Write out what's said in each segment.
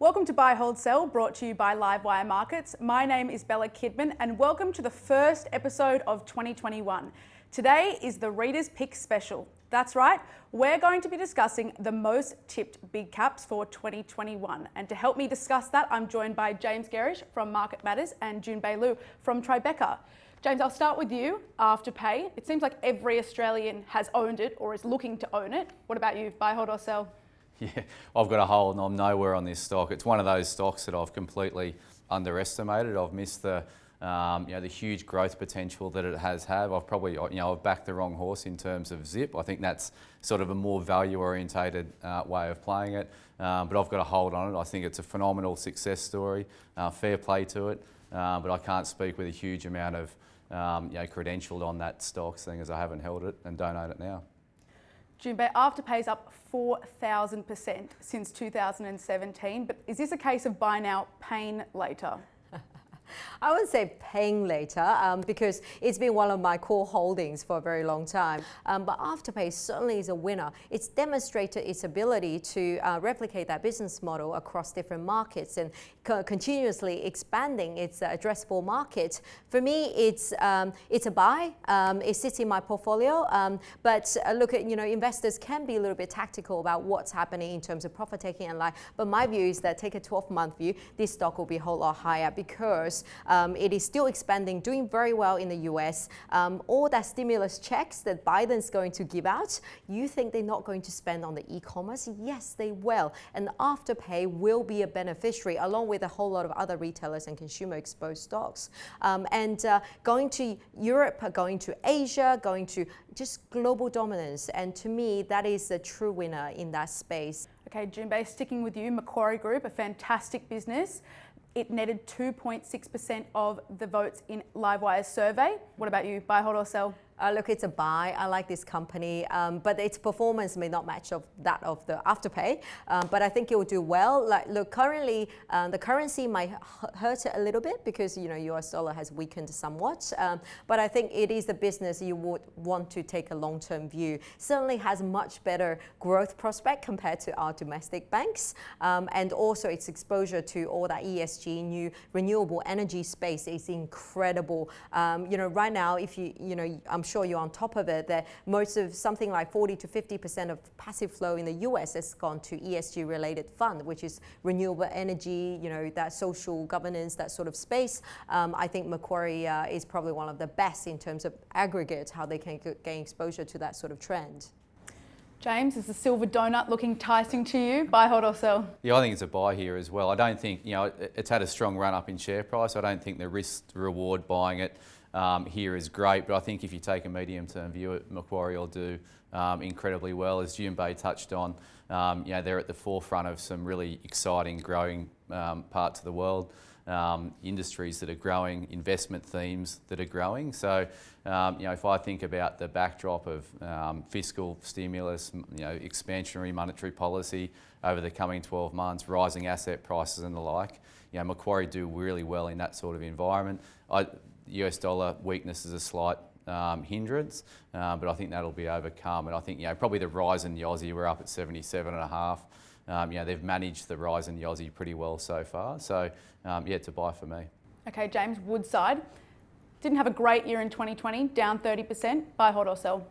Welcome to Buy, Hold, Sell, brought to you by Livewire Markets. My name is Bella Kidman and welcome to the first episode of 2021. Today is the Reader's Pick Special. That's right, we're going to be discussing the most tipped big caps for 2021. And to help me discuss that, I'm joined by James Gerrish from Market Matters and Jun Bei Liu from Tribeca. James, I'll start with you. Afterpay. It seems like every Australian has owned it or is looking to own it. What about you? Buy, hold or sell? Yeah, I've got a hold and I'm nowhere on this stock. It's one of those stocks that I've completely underestimated. I've missed the the huge growth potential that it has had. I've probably I've backed the wrong horse in terms of Zip. I think that's sort of a more value orientated way of playing it. But I've got a hold on it. I think it's a phenomenal success story. Fair play to it. But I can't speak with a huge amount of credentialed on that stock, seeing as I haven't held it and don't own it now. Jun Bei, Afterpay's up 4,000% since 2017, but is this a case of buy now, pain later? I would say paying later because it's been one of my core holdings for a very long time. But Afterpay certainly is a winner. It's demonstrated its ability to replicate that business model across different markets and continuously expanding its addressable market. For me, it's a buy. It sits in my portfolio. But look at, investors can be a little bit tactical about what's happening in terms of profit taking and life. But my view is that take a 12-month view, this stock will be a whole lot higher because it is still expanding, doing very well in the US. All that stimulus checks that Biden's going to give out, you think they're not going to spend on the e-commerce? Yes, they will. And Afterpay will be a beneficiary along with a whole lot of other retailers and consumer exposed stocks. Going to Europe, going to Asia, going to just global dominance. And to me, that is a true winner in that space. Okay, Jun Bei, sticking with you, Macquarie Group, a fantastic business. It netted 2.6% of the votes in Livewire's survey. What about you? Buy, hold or sell? Look, it's a buy. I like this company, but its performance may not match that of the Afterpay, but I think it will do well. Look, currently the currency might hurt it a little bit because US dollar has weakened somewhat, but I think it is the business you would want to take a long-term view. Certainly has much better growth prospect compared to our domestic banks, and also its exposure to all that ESG, new renewable energy space is incredible. Right now, if I'm sure you're on top of it, that most of something like 40 to 50% of passive flow in the US has gone to ESG related fund, which is renewable energy, that social governance, that sort of space. I think Macquarie is probably one of the best in terms of aggregate, how they can gain exposure to that sort of trend. James, is the silver donut looking enticing to you? Buy, hold or sell? Yeah, I think it's a buy here as well. I don't think, it's had a strong run up in share price. I don't think the risk reward buying it here is great, but I think if you take a medium-term view, Macquarie will do incredibly well. As Jun Bei touched on, they're at the forefront of some really exciting, growing parts of the world, industries that are growing, investment themes that are growing. So, if I think about the backdrop of fiscal stimulus, expansionary monetary policy over the coming 12 months, rising asset prices and the like, Macquarie do really well in that sort of environment. US dollar weakness is a slight hindrance, but I think that'll be overcome. And I think probably the rise in the Aussie, we're up at 77.5. They've managed the rise in the Aussie pretty well so far. So it's a buy for me. Okay, James, Woodside didn't have a great year in 2020, down 30%. Buy, hold or sell?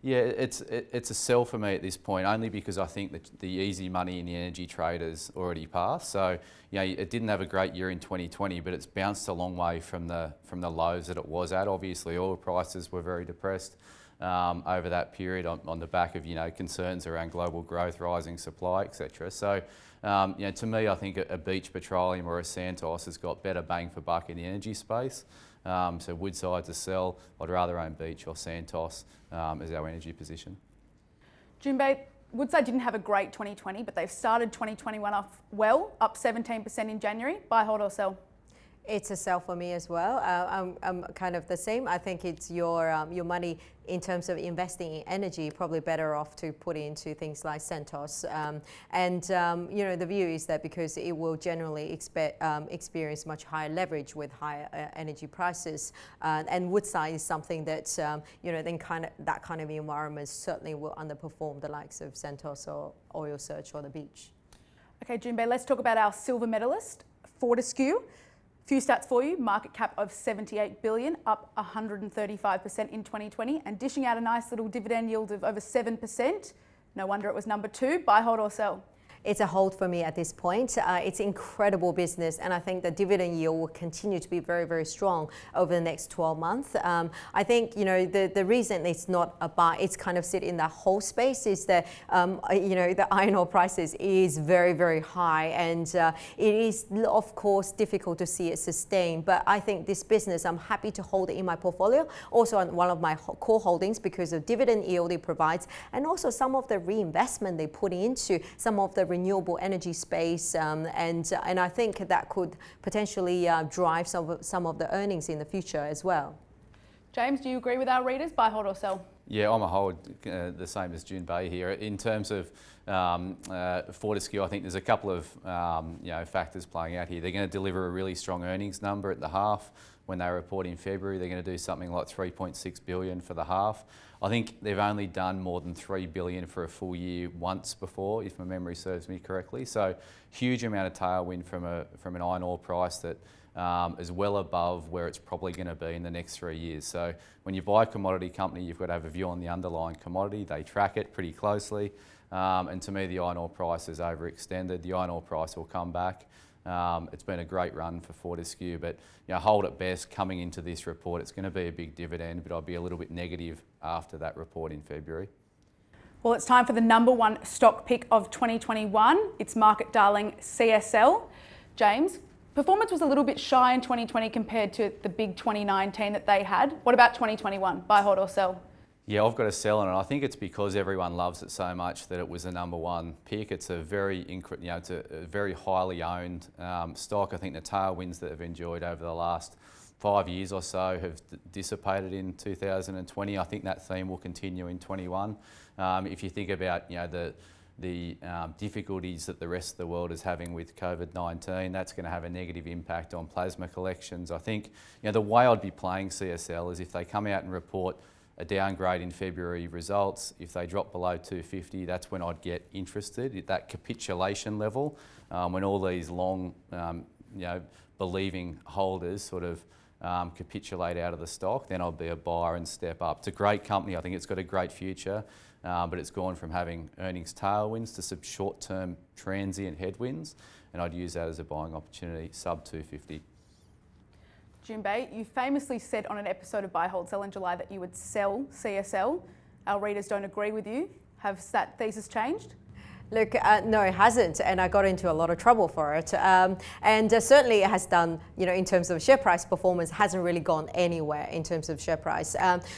Yeah, it's a sell for me at this point, only because I think that the easy money in the energy trade has already passed. So, it didn't have a great year in 2020, but it's bounced a long way from the lows that it was at. Obviously, oil prices were very depressed over that period on the back of concerns around global growth, rising supply, etc. So, to me, I think a Beach Petroleum or a Santos has got better bang for buck in the energy space. So Woodside's a sell. I'd rather own Beach or Santos as our energy position. Jun Bei, Woodside didn't have a great 2020, but they've started 2021 off well, up 17% in January. Buy, hold or sell? It's a sell for me as well. I'm kind of the same. I think it's your money in terms of investing in energy, probably better off to put into things like Santos. The view is that because it will generally experience much higher leverage with higher energy prices, and Woodside is something that that kind of environment certainly will underperform the likes of Santos or Oil Search or the Beach. Okay, Jun Bei, let's talk about our silver medalist, Fortescue. Few stats for you. Market cap of 78 billion, up 135% in 2020, and dishing out a nice little dividend yield of over 7%. No wonder it was number 2. Buy, hold or sell? It's a hold for me at this point. It's incredible business, and I think the dividend yield will continue to be very, very strong over the next 12 months. I think, the reason it's not a buy, it's kind of sit in that whole space is that, the iron ore prices is very, very high, and it is, of course, difficult to see it sustain. But I think this business, I'm happy to hold it in my portfolio, also on one of my core holdings because of dividend yield it provides, and also some of the reinvestment they put into some of the renewable energy space, and I think that could potentially drive some of the earnings in the future as well. James, do you agree with our readers? Buy, hold or sell? Yeah, I'm a hold, the same as Jun Bei here. In terms of Fortescue, I think there's a couple of factors playing out here. They're going to deliver a really strong earnings number at the half. When they report in February, they're going to do something like 3.6 billion for the half. I think they've only done more than 3 billion for a full year once before, if my memory serves me correctly. So huge amount of tailwind from an iron ore price that is well above where it's probably going to be in the next 3 years. So when you buy a commodity company, you've got to have a view on the underlying commodity. They track it pretty closely. And to me, the iron ore price is overextended. The iron ore price will come back. It's been a great run for Fortescue, but hold at best coming into this report. It's going to be a big dividend, but I'll be a little bit negative after that report in February. Well, it's time for the number 1 stock pick of 2021. It's market darling CSL. James, performance was a little bit shy in 2020 compared to the big 2019 that they had. What about 2021? Buy, hold or sell? Yeah, I've got to sell it, and I think it's because everyone loves it so much that it was the number 1 pick. It's a very, it's a very highly owned stock. I think the tailwinds that have enjoyed over the last 5 years or so have dissipated in 2020. I think that theme will continue in 21. If you think about the difficulties that the rest of the world is having with COVID-19, that's going to have a negative impact on plasma collections. I think the way I'd be playing CSL is if they come out and report a downgrade in February results. If they drop below 250, that's when I'd get interested at that capitulation level. When all these long, believing holders sort of capitulate out of the stock, then I'll be a buyer and step up. It's a great company. I think it's got a great future, but it's gone from having earnings tailwinds to some short-term transient headwinds, and I'd use that as a buying opportunity sub 250. Jun Bei, you famously said on an episode of Buy, Hold, Sell in July that you would sell CSL. Our readers don't agree with you. Has that thesis changed? Look, no, it hasn't, and I got into a lot of trouble for it. Certainly it has done, in terms of share price performance, hasn't really gone anywhere in terms of share price.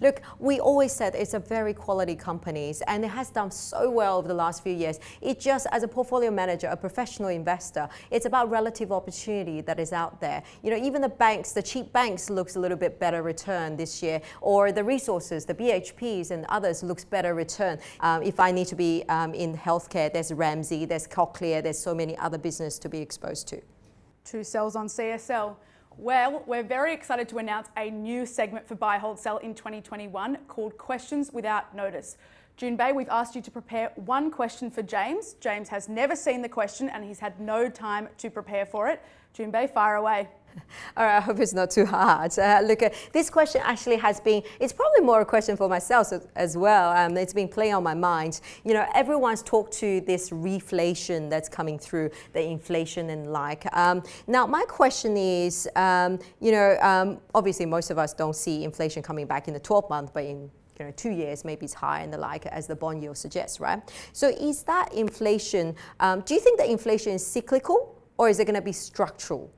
Look, we always said it's a very quality company, and it has done so well over the last few years. It just, as a portfolio manager, a professional investor, it's about relative opportunity that is out there. Even the banks, the cheap banks looks a little bit better return this year, or the resources, the BHPs and others looks better return. If I need to be in healthcare, there's Ramsay, there's Cochlear, there's so many other businesses to be exposed to. 2 sells on CSL. Well, we're very excited to announce a new segment for Buy, Hold, Sell in 2021 called Questions Without Notice. Jun Bei, we've asked you to prepare 1 question for James. James has never seen the question and he's had no time to prepare for it. Jun Bei, fire away. All right, I hope it's not too hard. Look, this question actually has been, it's probably more a question for myself as well. It's been playing on my mind. Everyone's talked to this reflation that's coming through, the inflation and like. Now, my question is, obviously most of us don't see inflation coming back in the 12th month, but in 2 years, maybe it's high and the like, as the bond yield suggests, right? So is that inflation, do you think that inflation is cyclical or is it going to be structural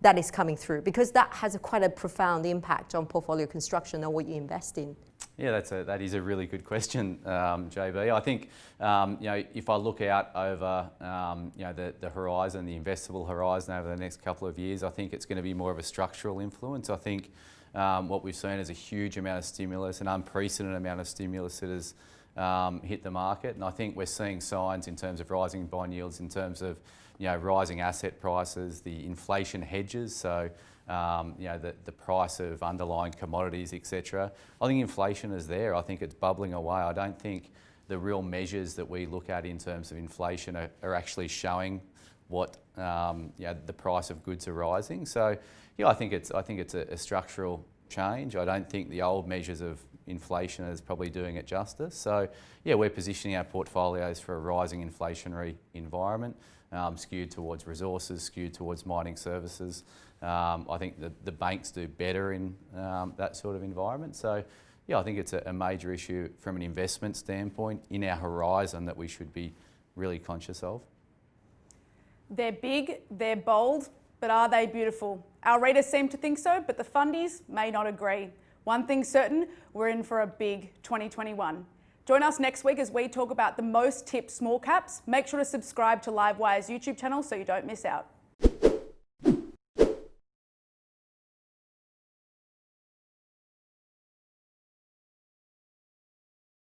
that is coming through? Because that has quite a profound impact on portfolio construction and what you invest in. Yeah, that is a really good question, JB. I think if I look out over the horizon, the investable horizon over the next couple of years, I think it's going to be more of a structural influence. I think what we've seen is a huge amount of stimulus, an unprecedented amount of stimulus that has hit the market, and I think we're seeing signs in terms of rising bond yields, in terms of rising asset prices, the inflation hedges, so the price of underlying commodities, etc. I think inflation is there. I think it's bubbling away. I don't think the real measures that we look at in terms of inflation are actually showing what the price of goods are rising. So I think it's a structural change. I don't think the old measures of inflation is probably doing it justice. So we're positioning our portfolios for a rising inflationary environment, skewed towards resources, skewed towards mining services. I think the banks do better in that sort of environment. So I think it's a major issue from an investment standpoint in our horizon that we should be really conscious of. They're big, they're bold, but are they beautiful? Our readers seem to think so, but the fundies may not agree. One thing's certain, we're in for a big 2021. Join us next week as we talk about the most tipped small caps. Make sure to subscribe to Livewire's YouTube channel so you don't miss out.